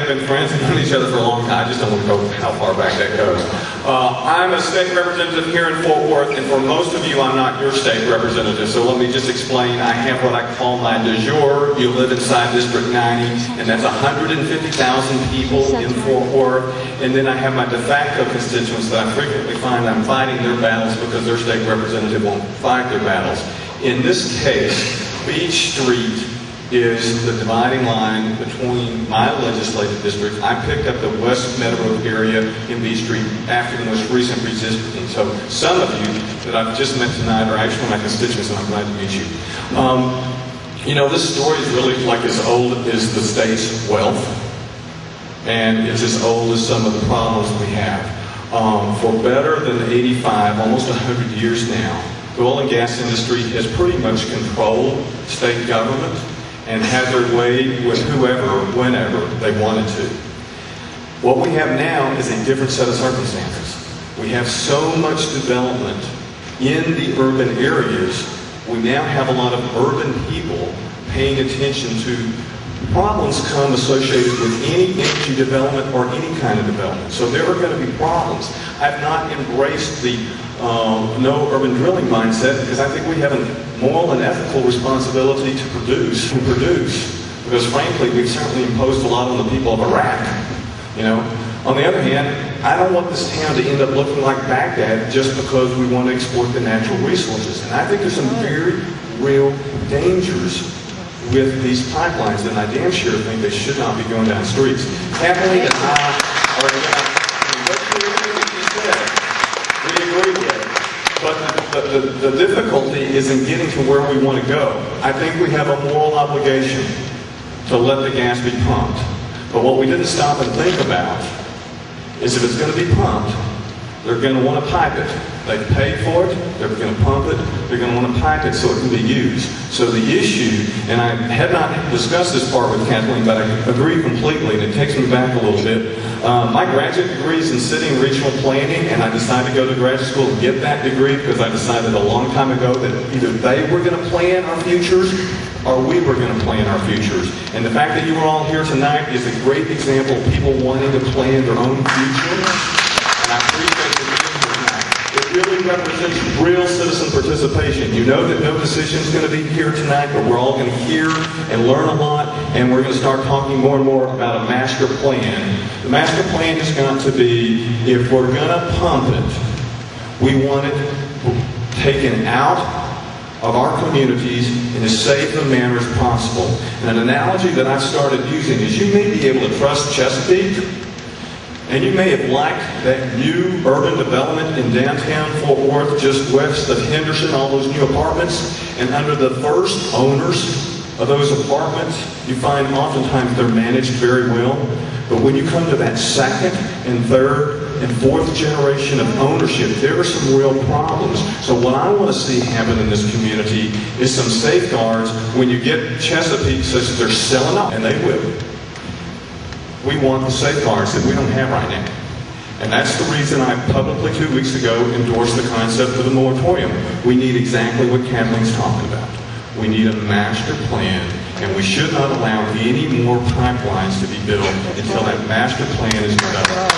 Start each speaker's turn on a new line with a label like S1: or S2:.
S1: have been friends and known each other for a long time. I just don't want to go how far back that goes. I'm a state representative here in Fort Worth, and for most of you, I'm not your state representative. So let me just explain. I have what I call my de jure. You live inside District 90, and that's 150,000 people in Fort Worth. And then I have my de facto constituents that I frequently find I'm fighting their battles because their state representative won't fight their battles. In this case, Beach Street is the dividing line between my legislative district. I picked up the West Meadow Road area in Beach Street after the most recent redistricting. So some of you that I've just met tonight are actually my constituents, and I'm glad to meet you. You know, this story is really like as old as the state's wealth, and it's as old as some of the problems we have. For better than 85, almost 100 years now, the oil and gas industry has pretty much controlled state government and had their way with whoever, whenever they wanted to. What we have now is a different set of circumstances. We have so much development in the urban areas. We now have a lot of urban people paying attention to problems come associated with any energy development or any kind of development. So there are going to be problems. I've not embraced the no urban drilling mindset because I think we have a moral and ethical responsibility to produce. Because frankly, we've certainly imposed a lot on the people of Iraq. You know, on the other hand, I don't want this town to end up looking like Baghdad just because we want to export the natural resources. And I think there's some very real dangers with these pipelines, and I damn sure think they should not be going down streets. Kathleen and I are we agree with. But the difficulty is in getting to where we want to go. I think we have a moral obligation to let the gas be pumped. But what we didn't stop and think about is if it's going to be pumped, they're going to want to pipe it. They've paid for it, they're going to pump it, they're going to want to pipe it so it can be used. So the issue, and I had not discussed this part with Kathleen, but I agree completely, and it takes me back a little bit. My graduate degree is in city and regional planning, and I decided to go to graduate school and get that degree because I decided a long time ago that either they were going to plan our futures or we were going to plan our futures. And the fact that you are all here tonight is a great example of people wanting to plan their own future. And I appreciate the it really represents real citizen participation. You know that no decision is going to be here tonight, but we're all going to hear and learn a lot, and we're going to start talking more and more about a master plan. The master plan has got to be, if we're going to pump it, we want it taken out of our communities in as safe a manner as possible. And an analogy that I've started using is you may be able to trust Chesapeake, and you may have liked that new urban development in downtown Fort Worth, just west of Henderson, all those new apartments. And under the first owners of those apartments, you find oftentimes they're managed very well. But when you come to that second and third and fourth generation of ownership, there are some real problems. So what I want to see happen in this community is some safeguards when you get Chesapeake such that they're selling up, and they will. We want the safeguards that we don't have right now. And that's the reason I publicly 2 weeks ago endorsed the concept of the moratorium. We need exactly what Kathleen's talking about. We need a master plan, and we should not allow any more pipelines to be built until that master plan is developed.